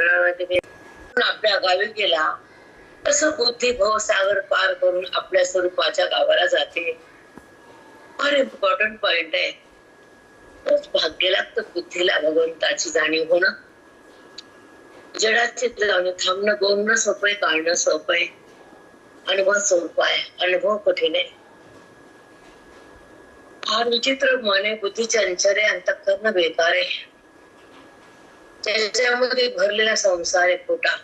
चरणामध्ये आपल्या गावी गेला तसं बुद्धी भवसागर पार करून आपल्या स्वरूपाच्या गावाला जाते. फार इम्पॉर्टंट पॉइंट आहे. तोच भाग्य लागतं बुद्धीला भगवंताची जाणीव होणं. जडाचे लावणे थांबणं बोलणं सोपं आहे, काढणं सोपं आहे, अनुभव सोपा आहे, अनुभव कठीण आहे. फार विचित्र मन आहे, बुद्धी चंचल आहे, अंतःकरण बेकार आहे. त्याच्यामध्ये भरलेला संसार आहे खोटा.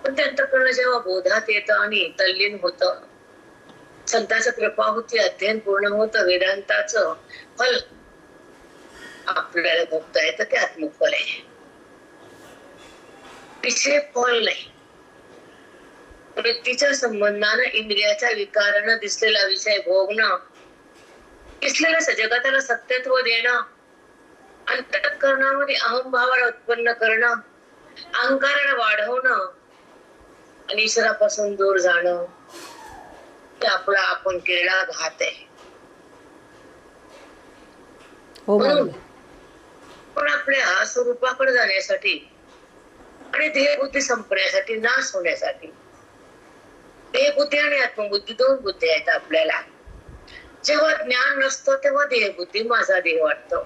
पण ते अंतःकरण जेव्हा बोधात येतं आणि तल्लीन होतं, संतांचं कृपा होती, अध्ययन पूर्ण होतं, वेदांताचं फल आपल्याला भोगता येतं, ते आत्मफल आहे. विषय फल नाही. वृत्तीच्या संबंधानं इंद्रियाच्या विकारानं दिसलेला विषय भोगणं, दिसलेल्या जगताला सत्यत्व देणं, अंतःकरणामध्ये अहंभावाला उत्पन्न करणं, अहंकाराला वाढवणं आणि ईश्वरापासून दूर जाणं, ते आपला आपण केलेला घात आहे. म्हणून पण आपल्या स्वरूपाकडे जाण्यासाठी आणि देहबुद्धी संपण्यासाठी, नाश होण्यासाठी, देहबुद्धी आणि आत्मबुद्धी दोन बुद्धी आहेत आपल्याला. जेव्हा ज्ञान नसतं तेव्हा देहबुद्धी माझा देह वाटतो,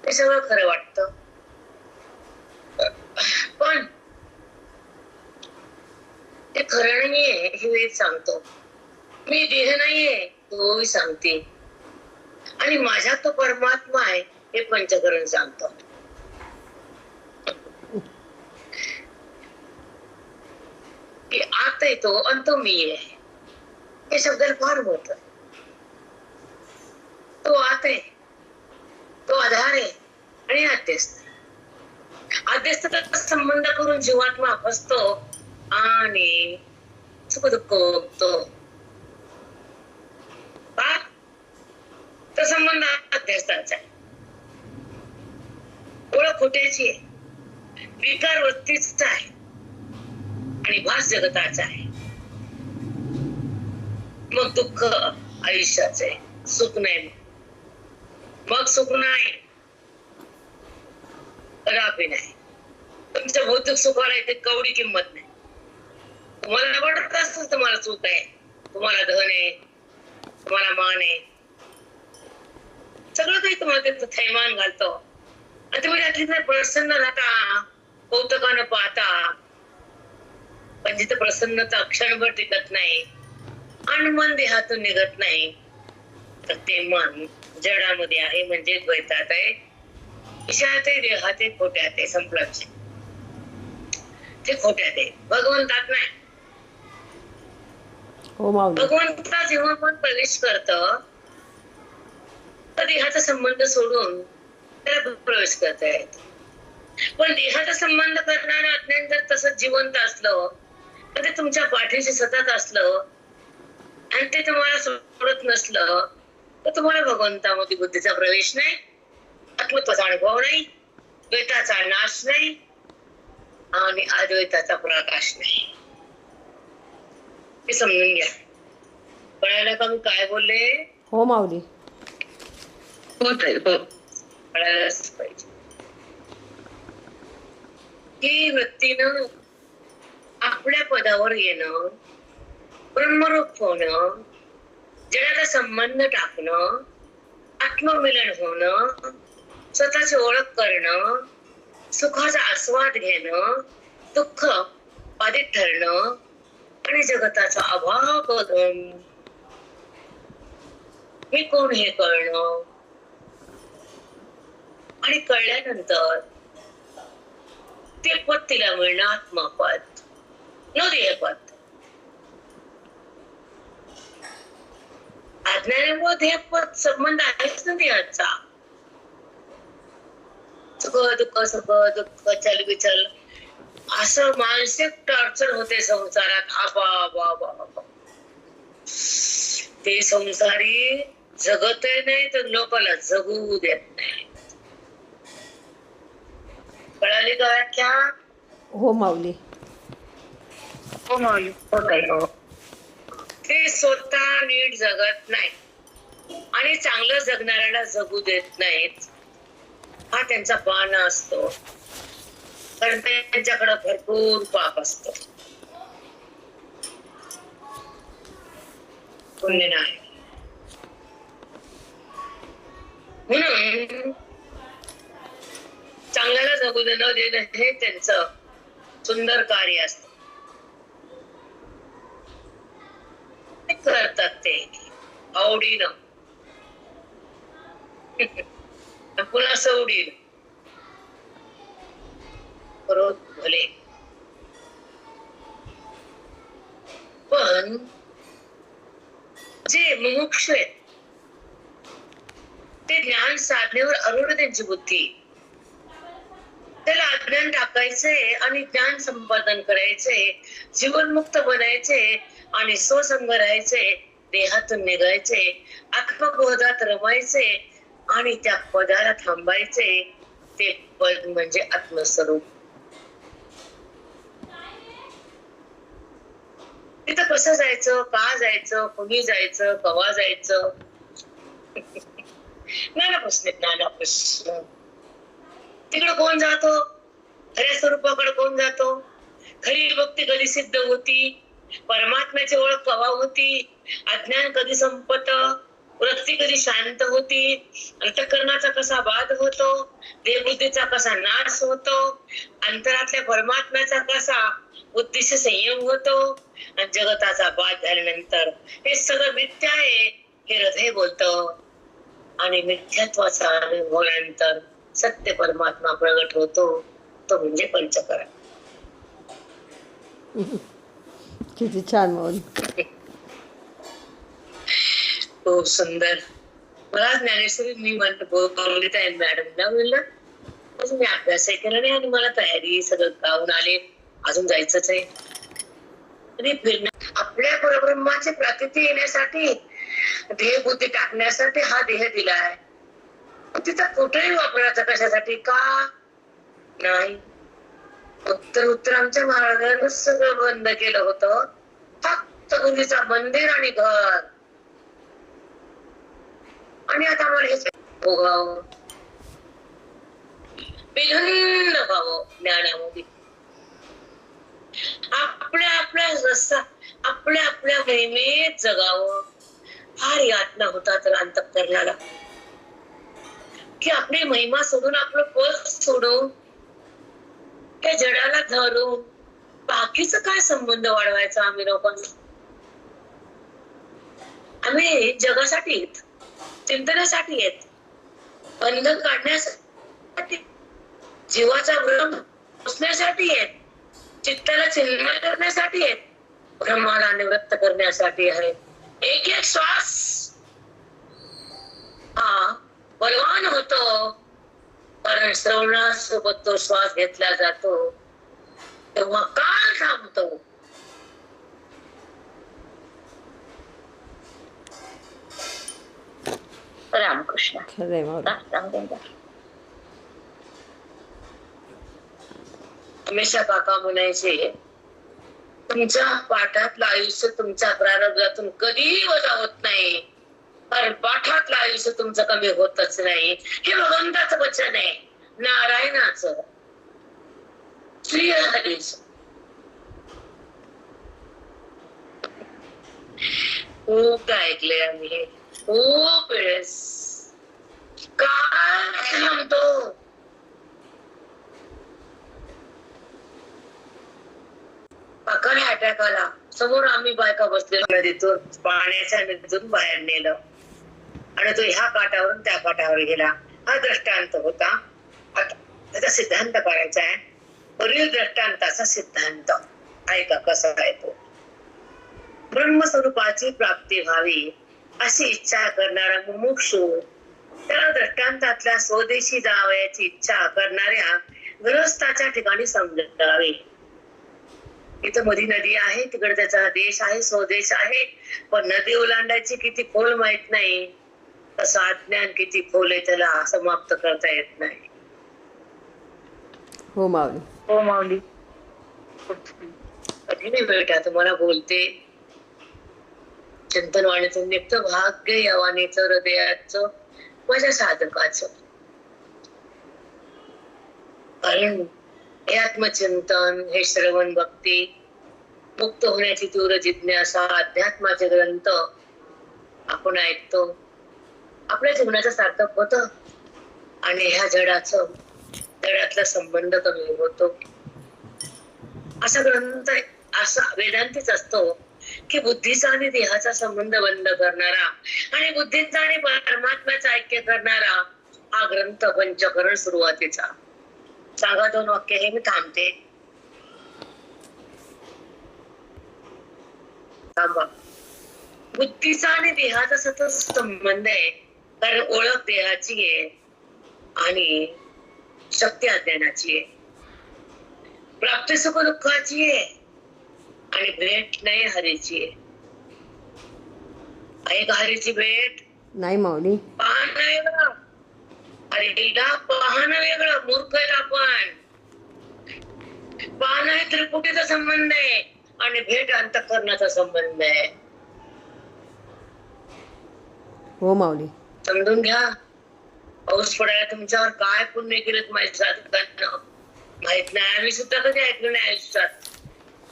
ते सगळं खरं वाटतं. पण ते खरं नाहीये हे वेद सांगतो. मी देह नाहीये तोही सांगते, आणि माझ्यात तो परमात्मा आहे हे पंचकरण सांगतो. की आत येतो आणि तो मी आहे, हे शब्दाला फार महत्व आहे. तो आत आहे, तो आधार आहे आणि आद्यस्थ. आद्यस्थाचा संबंध करून जीवात्मा फसतो आणि सुख दुःख भोगतो. तो संबंध आद्यस्थाचा आहे. ओळख खोट्याची आहे, विकार वृत्तीचा आहे आणि भास जगताचा आहे. मग दुःख आयुष्याचे, सुख नाही. मग सुख नाही, कदापि नाही. तुमच्या भौतिक सुखाला इथे कवडी किंमत नाही. तुम्हाला वाटत असेल तुम्हाला सुख आहे, तुम्हाला धन आहे, तुम्हाला मान आहे, सगळं काही तुम्हाला ते थैमान घालतो आणि तुम्ही त्यातली प्रसन्न राहता, कौतुकानं पाहता. पण जिथं प्रसन्नता क्षणभर टिकत नाही आणि मन देहातून निघत नाही, तर ते मन जडामध्ये आहे, म्हणजे द्वैतात आहे. ईशात आहे, देहात आहे, खोट्यात आहे. संपला विषय. ते खोट्यात आहे, भगवंतात नाही. भगवंता जेव्हा मन प्रवेश करत, तर देहाचा संबंध सोडून त्याला प्रवेश करता येतो. पण देहाचा संबंध करणारं अज्ञान जर तसंच जिवंत असलं, तर ते तुमच्या पाठीशी सतत असलं आणि ते तुम्हाला सोडत नसलं, तर तुम्हाला भगवंतामध्ये बुद्धीचा प्रवेश नाही, आत्मत्वाचा अनुभव नाही, द्वैताचा नाश नाही आणि अद्वैताचा प्रकाश नाही. हे समजून घ्या. कळायला का मी काय बोलले? हो माऊली. होत आहे, हो, कळायलाच पाहिजे. ही वृत्तीनं आपल्या पदावर येणं, ब्रह्मरूप होणं, जगाचा संबंध टाकणं, आत्ममिलन होणं, स्वतःची ओळख करणं, सुखाचा आस्वाद घेणं, दुःख बाधित ठरणं आणि जगताचा अभाव बघून मी कोण हे कळणं, आणि कळल्यानंतर ते पद तिला मिळणं आत्मपद, न ध्येयपद. अज्ञानामुळे ध्येयपद संबंध आहेच ना देहाचा. सुख दुःख, सुख दुःख, चल विचल, असं मानसिक टॉर्चर होते संसारात. आबा ते संसारी जगत नाही तर लोकांना जगू देत नाही. कळाली का व्याख्या? हो माऊली. हो माऊली. हो. ते स्वतः नीट जगत नाही आणि चांगलं जगणाऱ्याला जगू देत नाहीत, हा त्यांचा बाण असतो. कारण त्यांच्याकडे भरपूर पाप असत, पुण्य नाही. म्हणून चांगल्याला जगू न देणं हे त्यांचं सुंदर कार्य असत. ते करतात ते आवडीनं पुन्हा सवडीनं करोत भले. पण जे मुमुक्षु आहेत ते ज्ञान साधनेवर अरूढ त्यांची बुद्धी, त्याला अज्ञान टाकायचंय आणि ज्ञान संपादन करायचंय, जीवनमुक्त बनायचे आणि स्वसंग राहायचे, देहातून निघायचे, आत्मबोधात रमायचे आणि त्या पदाला थांबायचे. ते पद म्हणजे आत्मस्वरूप. तिथं कसं जायचं, का जायचं, कुणी जायचं, कवा जायचं, नाना प्रश्न, नाना प्रश्न. तिकडे कोण जातो, खऱ्या स्वरूपाकडे कोण जातो, खरी भक्ती कधी सिद्ध होती, परमात्म्याची ओळख कवा होती, अज्ञान कधी संपत, वृत्ती कधी शांत होती, अंतःकरणाचा कसा बाध होतो, देहबुद्धीचा कसा नाश होतो, अंतरातल्या परमात्म्याचा कसा बुद्धीशी संयम होतो, आणि जगताचा बाध झाल्यानंतर हे सगळं मिथ्या आहे हे हृदय बोलतं. आणि मिथ्यात्वाचा अनुभवल्यानंतर सत्य परमात्मा प्रगट होतो, तो म्हणजे पंचकरण. किती छान माऊली. खूप सुंदर. मला ज्ञानेश्वरी मी बोलत आहे मॅडमला, म्हणलं मी अभ्यासही केला नाही आणि मला तयारी सगळं गावून आले, अजून जायचंच आहे. आणि आपल्या परब्रह्माची प्राप्ती येण्यासाठी, देहबुद्धी टाकण्यासाठी हा देह दिला आहे. तिथं कुठेही वापरायचं कशासाठी का नाही. उत्तर आमच्या महाराजांनी सगळं बंद केलं होतं, फक्त गुरुचा मंदिर आणि घर. आणि आता मला हेच भोगावं, विभिन्न व्हावं ज्ञानामध्ये, आपल्या रस्ता आपल्या महिमेत जगावं. फार यातना होता तर अंतःकरणाला की आपली महिमा सोडून, आपलं पद सोडून, त्या जडाला धरून बाकीचा काय संबंध वाढवायचा. आम्ही लोकांना, आम्ही जगासाठी येत, चिंतनासाठी येत, बंधन काढण्यासाठी, जीवाचा भ्रम पोचण्यासाठी येत, चित्ताला चिन्मय करण्यासाठी येत, ब्रह्माला निवृत्त करण्यासाठी आहे. एक एक श्वास हा बलवान होतो, कारण श्रवणासोबत तो श्वास घेतला जातो, तेव्हा काळ थांबतो. रामकृष्ण. खरंय माऊली. हमेशा काका म्हणायचे, तुमच्या पाठातलं आयुष्य तुमच्या प्रारब्धातून कधीही वजा होत नाही, कारण पाठातलं आयुष्य तुमचं कमी होतच नाही. हे भगवंताचं वचन आहे, नारायणाचं, श्री हरीचं. खूप ऐकले आम्ही हे, खूप वेळेस. काय म्हणतो काकाने अटॅक आला, समोर आम्ही बायका बसलेलो, नदीतून पाण्याच्या नदीतून बाहेर नेलं आणि तो ह्या काठावरून त्या काठावर गेला. हा दृष्टांत होता. आता त्याचा सिद्धांत करायचा आहे, वरील दृष्टांताचा सिद्धांत ऐका कसा आहे तो. ब्रह्मस्वरूपाची प्राप्ती व्हावी अशी इच्छा करणारा मुमुक्षु, त्या दृष्टांतातल्या स्वदेशी जावयाची इच्छा करणाऱ्या गृहस्थाच्या ठिकाणी समजावे. इथं मधी नदी आहे, तिकडे त्याचा देश आहे, स्वदेश आहे, पण नदी ओलांडायची किती खोल माहित नाही, तसं अज्ञान किती खोल आहे त्याला समाप्त करता येत नाही. हो माऊली. हो माऊली. कधी नाही बेटा तुम्हाला बोलते, चिंतनवाणीतून निघतं भाग्य यवानीचं, हृदयाचं, माझ्या साधकाचं. कारण हे आत्मचिंतन, हे श्रवण भक्ती, मुक्त होण्याची तीव्र जिज्ञासा, अध्यात्माचे ग्रंथ आपण ऐकतो. आपल्या जीवनाचं सार्थक होतं आणि ह्या जगातला संबंध कमी होतो. असा ग्रंथ, असा वेदांतीच असतो की बुद्धीचा आणि देहाचा संबंध बंद करणारा आणि बुद्धीचा आणि परमात्म्याचा ऐक्य करणारा हा ग्रंथ पंचकरण सुरुवातीचा. सांगा 2 वाक्य, हे मी थांबते. थांबा. बुद्धीचा आणि देहाचा सतत संबंध आहे, कारण ओळख देहाची आहे आणि शक्ती अज्ञानाची आहे. प्राप्ती सुख दुःखाची आहे आणि भेट नाही हरीची आहे. आहे का हरीची भेट? नाही माऊली. पाहणं वेगळं, हरीला पाहणं वेगळं. मूर्ख आहे आपण. पाहणं हे त्रिपुटीचा संबंध आहे आणि भेट अंतःकरणाचा संबंध आहे. हो माऊली. समजून घ्या. पाऊस पडायला तुमच्यावर काय पुण्य केलं माहित साधकांना माहित नाही. आम्ही सुद्धा कधी ऐकलं नाही आयुष्यात.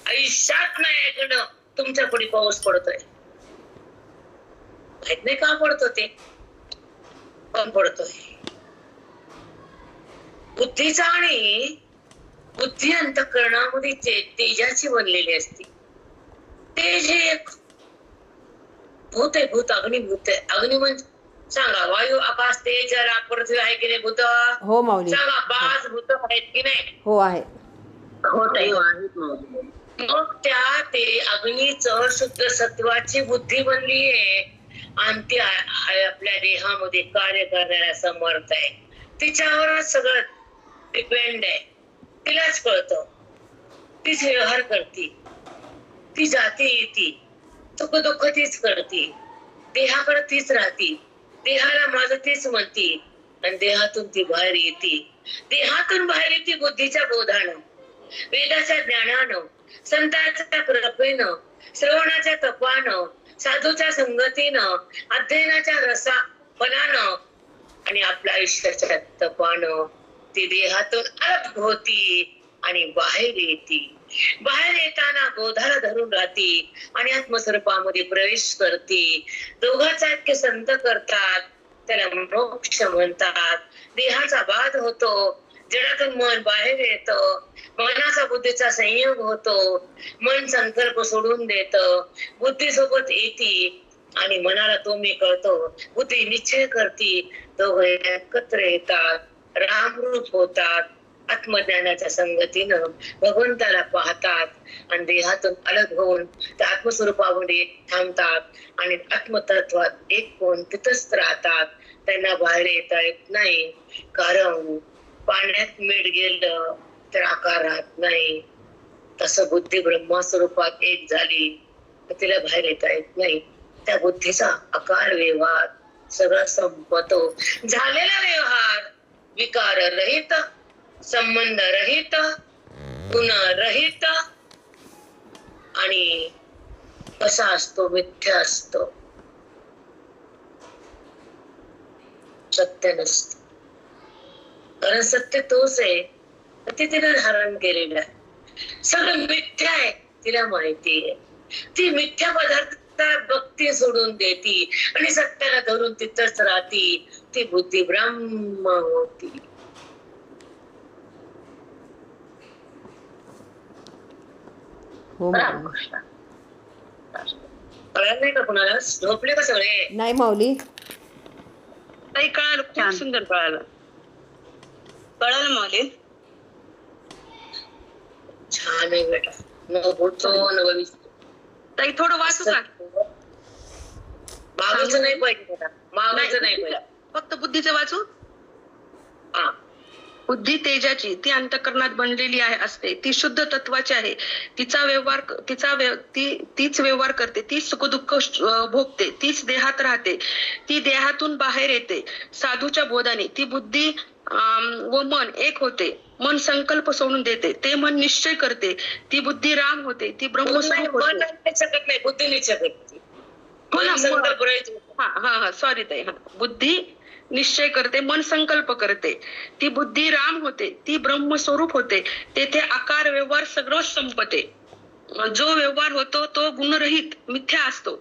आयुष्यात नाही ऐकणं तुमच्या पुढे पाऊस पडतोय. माहित नाही का पडतो ते, पण पडतोय. बुद्धीचा आणि बुद्धी अंतःकरणामध्ये तेजाची बनलेली असते. तेज हे एक भूत आहे. भूत अग्निभूत आहे. अग्नि म्हणजे सांगा, वायू, आकाश, तेज, राग, पृथ्वी आहे की नाही भूत? हो माऊली. सांगा, 5 भूत आहेत की नाही? हो आहे. होत आहे. मग त्या ते अग्नीचं शुद्ध सत्वाची बुद्धी बनली आहे आणि ती आपल्या देहामध्ये कार्य करण्याला समर्थ आहे. तिच्यावरच सगळं डिपेंड आहे. तिलाच कळतं, तीच व्यवहार करते, ती जाते येते, सुख दुःख तीच करते, देहाकडे तीच राहते, देहाला माझं तीच म्हणते आणि देहातून ती बाहेर येते. देहातून बाहेर येते बुद्धीच्या बोधानं, वेदाच्या ज्ञानानं, संतांच्या कृपेनं, श्रवणाच्या तपानं, साधूच्या संगतीनं, अध्ययनाच्या रसापणानं आणि आपल्या आयुष्याच्या तपानं ती देहातून अलग होती आणि बाहेर येते. बाहेर येताना बोधाला धरून राहते आणि आत्मस्वरूपामध्ये प्रवेश करते. दोघांचा ऐक्य संत करतात, त्याला मोक्ष म्हणतात. देहाचा बाध होतो, जडातून मन बाहेर येतं, मनाचा बुद्धीचा संयोग होतो, मन संकल्प सोडून देत, बुद्धी सोबत येते आणि मनाला तो मी कळतो, बुद्धी निश्चय करते. दोघे एकत्र येतात, रामरूप होतात, आत्मज्ञानाच्या संगतीनं भगवंताला पाहतात आणि देहातून अलग होऊन त्या आत्मस्वरूपामध्ये थांबतात आणि आत्मतत्वात एक होऊन तिथंच राहतात. त्यांना बाहेर येता येत नाही, कारण पाण्यात मीठ गेलं तर आकार राहत नाही. तसं बुद्धी ब्रह्मस्वरूपात एक झाली तर तिला बाहेर येता येत नाही. त्या बुद्धीचा आकार व्यवहार सगळं संपतो. झालेला व्यवहार विकार रहित, संबंध रहित, गुण रहित आणि कसा असतो? मिथ्या असतो, सत्य नसत. कारण सत्य तोच आहे, ते तिने धारण केलेलं आहे. सगळं मिथ्या आहे, तिला माहिती आहे. ती मिथ्या पदार्थ भक्ती सोडून देती आणि सत्याला धरून तिथंच राहती. ती बुद्धी ब्रह्म होती. हो माऊली. कळलं नाही का कुणाला? झोपले का सगळे? नाही माऊली. ताई कळालं, खूप सुंदर कळालं. कळालं माऊली. छान आहे बेटा. न भूतो न भविष्य. ताई थोडं वाचू का? मागायचं नाही पाहिजे बेटा, मागायचं नाही पाहिजे. फक्त बुद्धीचं वाचू. हा. बुद्धी तेजाची, ती अंतःकरणात बनलेली आहे असते. ती शुद्ध तत्वाची आहे. तीच व्यवहार करते, तीच सुख दुःख भोगते, तीच देहात राहते, ती देहातून बाहेर येते. साधूच्या बोधाने ती बुद्धी व मन एक होते. मन संकल्प सोडून देते, ते मन निश्चय करते. ती बुद्धी राम होते, ती ब्रह्मस्वरूप होते. नाही, बुद्धी निश्चय करते. सॉरी ताई. बुद्धी निश्चय करते, मन संकल्प करते. ती बुद्धी राम होते, ती ब्रह्मस्वरूप होते. तेथे आकार व्यवहार सगळं संपते. जो व्यवहार होतो तो गुणरहित मिथ्या असतो.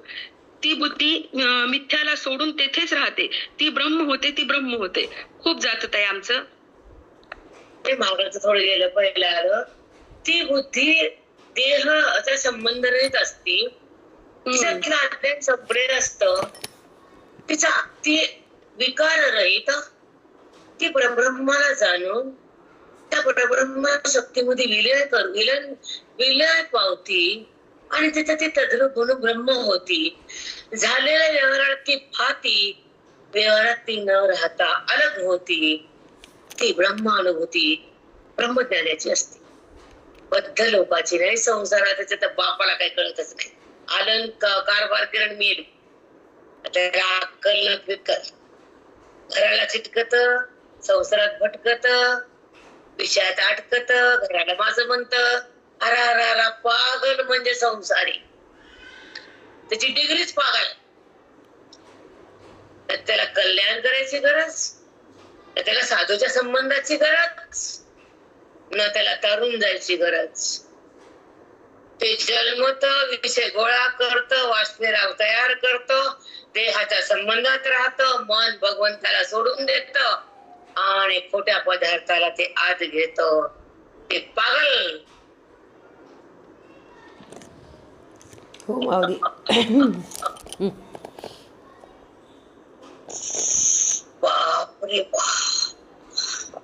ती बुद्धी मिथ्याला सोडून तेथेच राहते. ती ब्रह्म होते, ती ब्रह्म होते. खूप जात आहे आमचं. ते मागाचं थोडं गेलं पहिलं आलं. ती बुद्धी देहाचा संबंध रहित असती. तिच्यातलं अध्ययन संपलेलं असतं. तिचा ती विकार रहित, ती परब्रह्माला जाणून त्या परब्रह्म शक्तीमध्ये विलय पावती आणि तिथे ती तद्रूप गुण ब्रह्म होती. झालेल्या व्यवहारात ती फाती, व्यवहारात ती न राहता अलग होती. ती ब्रह्मानुभूती ब्रह्मज्ञानाची असते, बद्ध लोकांची नाही. संसारात त्याच्या बापाला काही कळतच नाही. आलन कारभार किरण मेल, त्याला अक्कल न फिकत, घराला चिटकत, संसारात भटकत, विषयात अटकत, घराला माझं म्हणत. अरा पागल म्हणजे संसारी, त्याची डिग्रीच पागल. त्याला कल्याण करायची गरज, त्याला साधूच्या संबंधाची गरज, न त्याला तरुण जायची गरज. ते जन्मत, विषय गोळा करत, वासनेराव तयार करत, देहाच्या संबंधात राहत, मन भगवंताला सोडून देत आणि खोट्या पदार्थाला ते आत घेत. ते पागल. हो माऊली. बापरे बाप.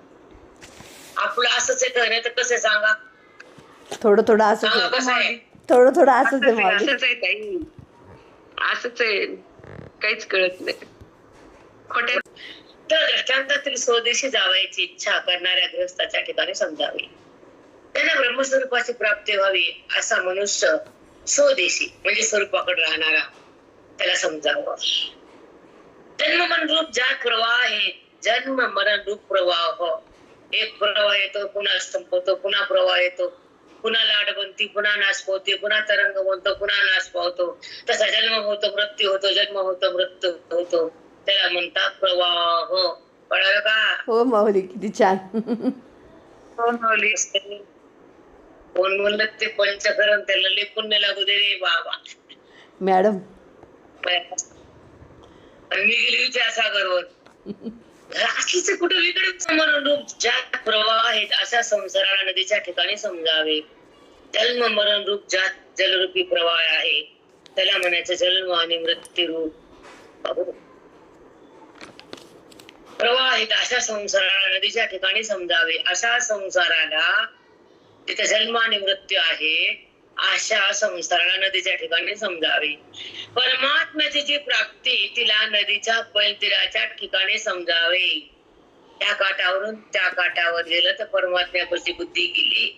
आपलं असंच आहे खरं तर कसं सांगा. थोडं असंच सांगा आहे. कसं आहे. थोडं असंच आहे माऊली. असंच आहे ताई, असंच आहे. काहीच कळत नाही. खोट्या तर दृष्टांतातील स्वदेशी जावायची इच्छा करणाऱ्या गृहस्थाच्या ठिकाणी समजावी. त्यांना ब्रह्मस्वरूपाची प्राप्ती व्हावी असा मनुष्य स्वदेशी म्हणजे स्वरूपाकडे राहणारा त्याला समजावं. जन्म मन रूप ज्या प्रवाह आहे, जन्म मरण रूप प्रवाह. एक प्रवाह येतो, पुन्हा संपवतो, पुन्हा प्रवाह येतो, पुन्हा लाट बनती, पुन्हा नाश पावते, पुन्हा तरंग बनतो, पुन्हा नाश पावतो. तसा जन्म होतो, मृत्यू होतो, जन्म होतो, मृत्यू होतो. त्याला म्हणतात प्रवाह. कळलं का? हो माऊली, किती छान. कोण म्हणलं ते पंचकरण, त्याला लेपून नाही लागू दे रे बाबा मॅडम. आणि मी गेली विचारसागरवर. राखीच कुठे विकडे मरण रूप ज्या प्रवाह आहेत अशा संसाराला नदीच्या ठिकाणी समजावे. जन्म मरण रूप ज्या जलरूपी प्रवाह आहे त्याला म्हणायचं जन्म आणि मृत्यू रूप प्रवाह आहेत अशा संसाराला नदीच्या ठिकाणी समजावे. अशा संसाराला तिथे जन्म आणि मृत्यू आहे अशा संसाराला नदीच्या ठिकाणी समजावे. परमात्म्याची जी प्राप्ती तिला नदीच्या पैलतीराच्या ठिकाणी समजावे. त्या काठावरून त्या काठावर गेलं तर परमात्म्यापाशी बुद्धी गेली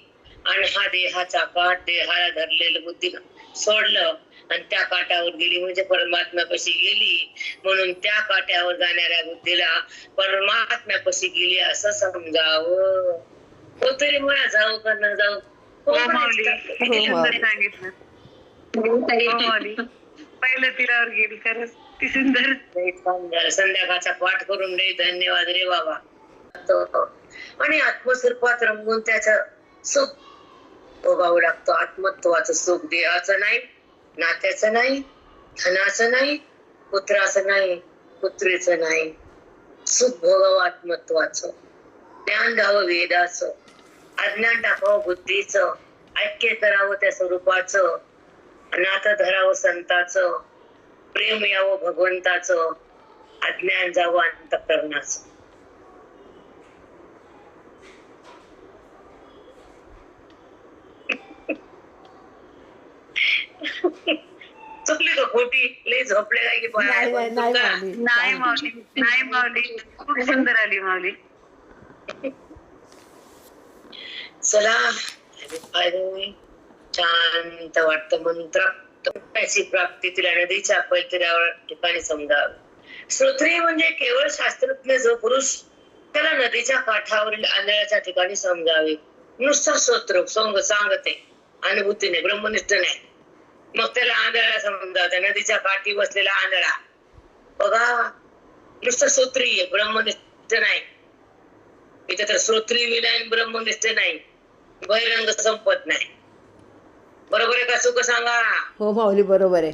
आणि हा देहाचा काठ देहाला धरलेलं बुद्धीनं सोडलं आणि त्या काठावर गेली म्हणजे परमात्म्यापाशी गेली. म्हणून त्या काठावर जाणाऱ्या बुद्धीला परमात्म्यापाशी गेली असं समजावं. हो तरी मला जाऊ का न जाऊ. पहिलं तीरावर गेली खरंच ती सुंदर. संध्याकाळचा पाठ करून दे. धन्यवाद रे बाबा. आणि आत्मस्वरूपात रंगून त्याचं सुख भोगावं लागतं. आत्मत्वाचं सुख देहाचं नाही, नात्याचं नाही, धनाचं नाही, पुत्राचं नाही, पुत्रीचं नाही. सुख भोगावं आत्मत्वाचं. ज्ञान घ्यावं वेदाचं, अज्ञान टाकावं बुद्धीचं, ऐक्य करावं त्या स्वरूपाचं, नातं धरावं संताचं, प्रेम यावं भगवंताचं, अज्ञान जावं अंतःकरणाचं. चुकली का खोटी? लई झोपले काय की नाही माऊली खूप सुंदर आली माऊली. चला शांत वाटतं. मंत्र त्याची प्राप्ती तिला नदीच्या पैतऱ्यावर ठिकाणी समजावी. श्रोत्री म्हणजे केवळ शास्त्रज्ञ जो पुरुष त्याला नदीच्या काठावरील आंधळ्याच्या ठिकाणी समजावे. नुसतं श्रोत्र सांगते अनुभूतीने ब्रह्मनिष्ठ नाही. मग त्याला आंधळा समजावते. नदीच्या काठी बसलेला आंधळा बघा नुसतं श्रोत्रिय ब्रह्मनिष्ठ नाही. इथे तर श्रोत्री विना ब्रह्मनिष्ठ नाही, बहिरंग संपत नाही. बरोबर आहे का चुक सांगा? हो माऊली बरोबर आहे.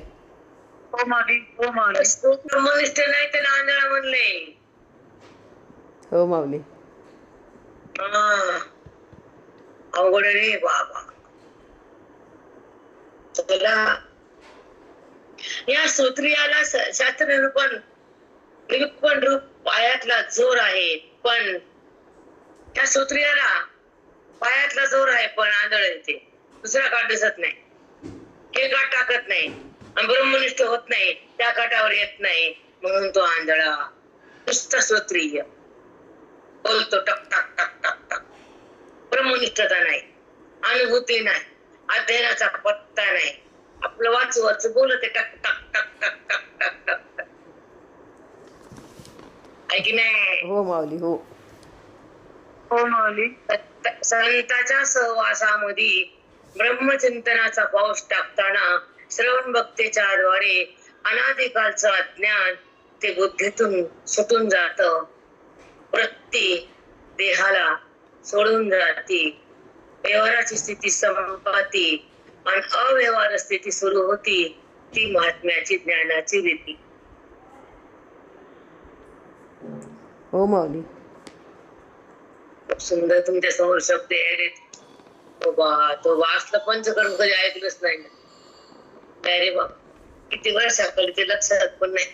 हो माऊली, हो माऊली. ब्रह्मनिष्ठ नाही त्याला आंधळा म्हणले. हो माऊली. हा, अवघड रे बाबा. चला, या श्रोत्रियाला शास्त्र निरूपण रूप पायातला जोर आहे, पण त्या श्रोत्रियाला पायातला जोर आहे पण आंधळ येते. दुसरा काठ दिसत नाही, हे काठ टाकत नाही आणि ब्रह्मनिष्ठ होत नाही, त्या काठावर येत नाही, म्हणून तो आंधळा. नुसता श्रोत्रिय बोलतो टक टक टक टक टक. ब्रह्मनिष्ठता नाही, अनुभूती नाही, अध्ययनाचा पत्ता नाही. आपलं वाच बोलत टक टक टक टक टक टक टक टक. आहे की नाही? हो माऊली. हो हो माऊली. संतांच्या सहवासामध्ये ब्रह्मचिंतनाचा पाऊस टाकताना श्रवण भक्तीच्या द्वारे अनादिकालचं अज्ञान ते बुद्धीतून सुटून जात. वृत्ती देहाला सोडून जाते, व्यवहाराची स्थिती संपती आणि अव्यवहार स्थिती सुरू होती. ती महात्म्याची ज्ञानाची रीती. हो माऊली. खूप सुंदर तुमच्या समोर शब्द आहेत. तो वाचलं पंचकर्म कधी ऐकलंच नाही ना. अरे बाबा, किती वर्षाखाली ते लक्षात पण नाही.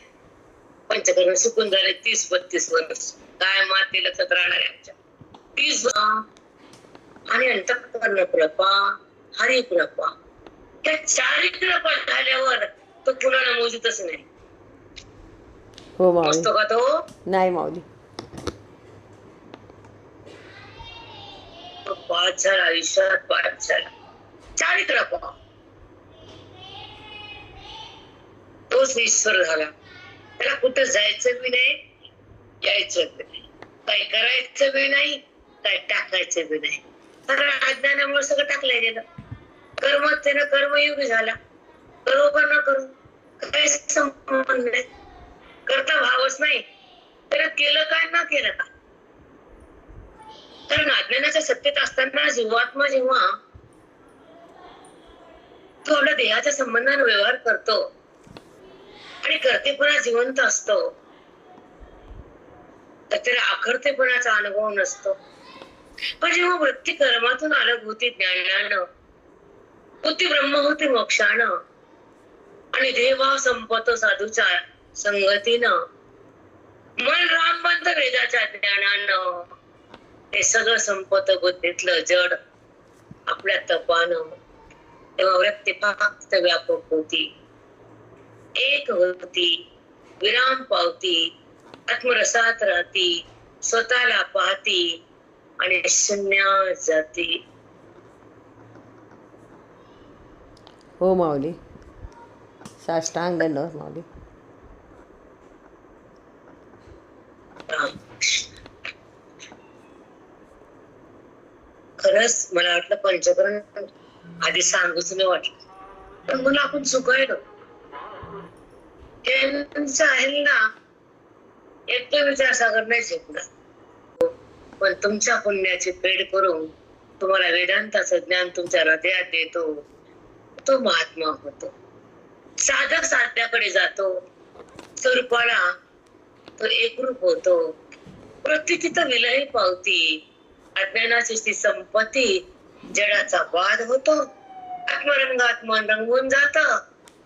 पंचकर्म शिकून झाले 30-32 वर्ष. काय माते लक्षात राहणार आहे आमच्या 30. आणि अंतःकरण कृपा, हरी कृपा, त्या चारी कृपा झाल्यावर तो पुन्हा मोजतच नाही. हो माऊली. मस्त का तो? नाही माऊली. पाच झाला आयुष्यात, 5 झाला. चारी कृपा, तोच ईश्वर झाला. त्याला कुठं जायचं बी नाही, यायचं बी नाही, काही करायचं बी नाही, काही टाकायचं बी नाही. कारण अज्ञानामुळे सगळं टाकलं गेलं. कर्म त्यानं कर्मयोगी झाला. करू का न करू काही संबंध नाही, करता भावच नाही. त्याला केलं काय ना केलं का. कारण अज्ञानाच्या सत्तेत असताना जीवात्मा जेव्हा तो आपल्या देहाच्या संबंधाने व्यवहार करतो आणि कर्तेपणा जिवंत असतो, तर त्याला आखडतेपणाचा अनुभव नसतो. पण जेव्हा वृत्ती कर्मातून अलग होती ज्ञानानं, बुद्धी ब्रह्म होती मोक्षानं, आणि देहभाव संपतो साधूच्या संगतीनं, मन राम बनत वेदाच्या ज्ञानानं, हे सगळं संपत बुद्धीतलं जड आपल्या तपानं. तेव्हा व्यक्ती फक्त व्यापक होती, एक होती, विराम पावती, आत्मरसात राहती, स्वतःला पाहती आणि शून्यात जाती. हो माऊली. साष्टांग दंडवत माऊली. खरंच मला वाटलं पंचकरण आधी सांगूच नाही वाटलं, पण मला आपण चुकायलो. त्यांचं आहे ना, एकटे विचारसागर नाही शिकणार, पण तुमच्या पुण्याची फेड करून तुम्हाला वेदांताचं ज्ञान तुमच्या हृदयात देतो. तो महात्मा होतो. साधक साध्याकडे जातो, स्वरूपाला तो एकरूप होतो. वृत्ती तिथं विलय पावती, अज्ञानाची ती संपत्ती, जडाचा वाद होतो. आत्मरंगात मन रंगून जात,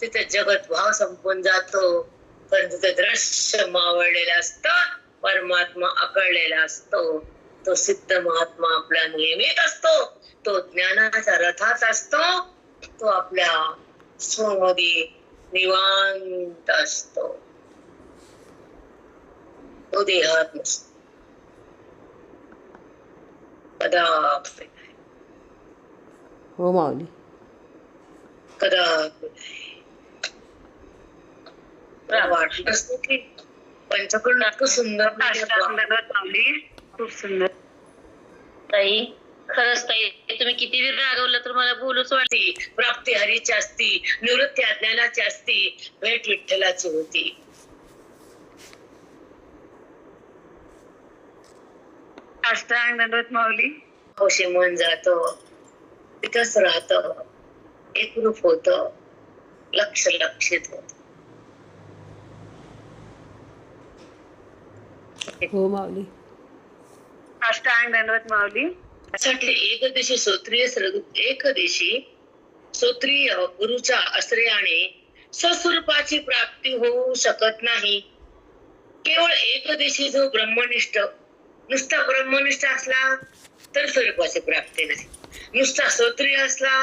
तिथे जगत भाव संपून जातो. पण तिथे दृश्य मावळलेला असत, परमात्मा आकळलेला असतो. तो सिद्ध महात्मा आपल्या नेहमीत असतो. तो ज्ञानाच्या रथात असतो. तो आपल्या स्वमध्ये निवांत असतो. तो देहात नसतो कदापि. हो माऊली. कदापि वाटलंच नाही की पंचकर्ण इतकं सुंदर. खूप सुंदर ताई. खरंच ताई, तुम्ही किती वेळ रागवलं तर मला बोलूच वाटते. प्राप्ती हरीची असती, निवृत्ती अज्ञानाची असती, भेट विठ्ठलाची होती. साष्टांग दंडवत माऊली. हौशी मन जातो, तिथंच राहतं, एकरूप होतं, लक्षित होत. हो माऊली. साष्टांग दंडवत माऊली. त्यासाठी एकदेशी श्रोत्रिय गुरुच्या आश्रयाने स्वस्वरूपाची प्राप्ती होऊ शकत नाही. केवळ एकदेशी जो ब्रह्मनिष्ठ, नुसता ब्रह्मनिष्ठ असला तर स्वरूपाची प्राप्ती नाही, नुसता श्रोत्रिय असला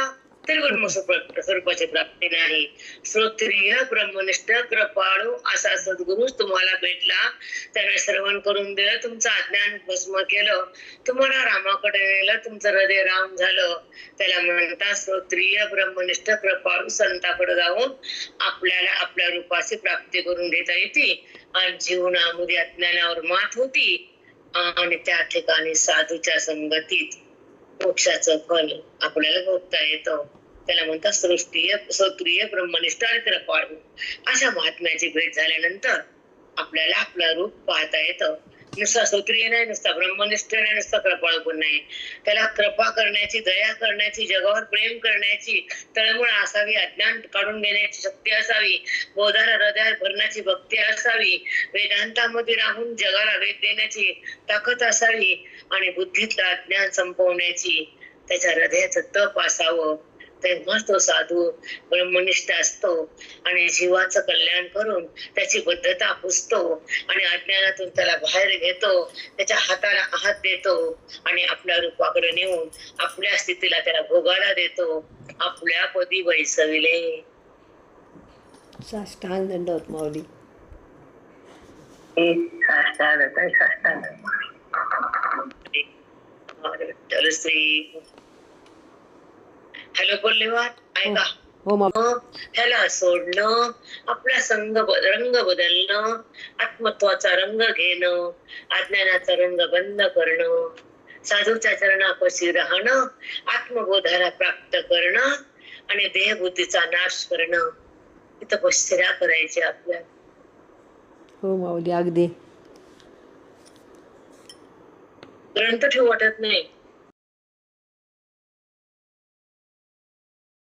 तरी स्वरूपाची प्राप्ती नाही. श्रोत्रिय ब्रह्मनिष्ठ कृपाळू असा सद्गुरु तुम्हाला भेटला, त्याने श्रवण करून दिलं, तुमचं अज्ञान भस्म केलं, तुम्हाला रामाकडे नेलं, तुमचं हृदय राम झालं. त्याला म्हणतात श्रोत्रिय ब्रह्मनिष्ठ कृपाळू. संताकडे जाऊन आपल्याला आपल्या रूपाची प्राप्ती करून घेता येते आणि जीवनामध्ये अज्ञानावर मात होती आणि त्या ठिकाणी साधूच्या संगतीत मोक्षाचं फल आपल्याला भोगता येतं. त्याला म्हणतात श्रोत्रिय ब्रह्मनिष्ठ आणि कृपाळू. अशा महात्म्याची भेट झाल्यानंतर आपल्याला आपलं रूप पाहता येतं. नुसता श्रोत्रिय नाही, नुसता ब्रह्मनिष्ठ नाही, नुसता कृपाळू पण नाही. त्याला कृपा करण्याची, दया करण्याची, जगावर प्रेम करण्याची तळमळ असावी, अज्ञान काढून घेण्याची शक्ती असावी, बोधाला हृदयात भरण्याची भक्ती असावी, वेदांतामध्ये राहून जगाला वेद देण्याची ताकद असावी आणि बुद्धीतलं अज्ञान संपवण्याची त्याच्या हृदयाचं तप असावं. तेव्हाच तो साधू ब्रह्मनिष्ठ असतो आणि जीवाचं कल्याण करून त्याची बद्धता पुसतो आणि अज्ञानातून त्याला बाहेर घेतो, त्याच्या हाताला हात देतो आणि आपल्या रूपाकडे नेऊन आपल्या स्थितीला त्याला भोगायला देतो. आपल्या पदी बैसविले. साष्टांग दंडवत माऊली. हॅलो बोललेवार ऐका. हो माऊली. ह्याला सोडणं, आपला रंग बदलणं, आत्मत्वाचा रंग घेणं, अज्ञानाचा रंग बंद करणं, साधूच्या चरणापाशी राहणं, आत्मबोधाला प्राप्त करणं आणि देहबुद्धीचा नाश करणं. ही तपश्चर्या करायची आपल्याला. हो माऊली. अगदी ग्रंथ ठेवू वाटत नाही,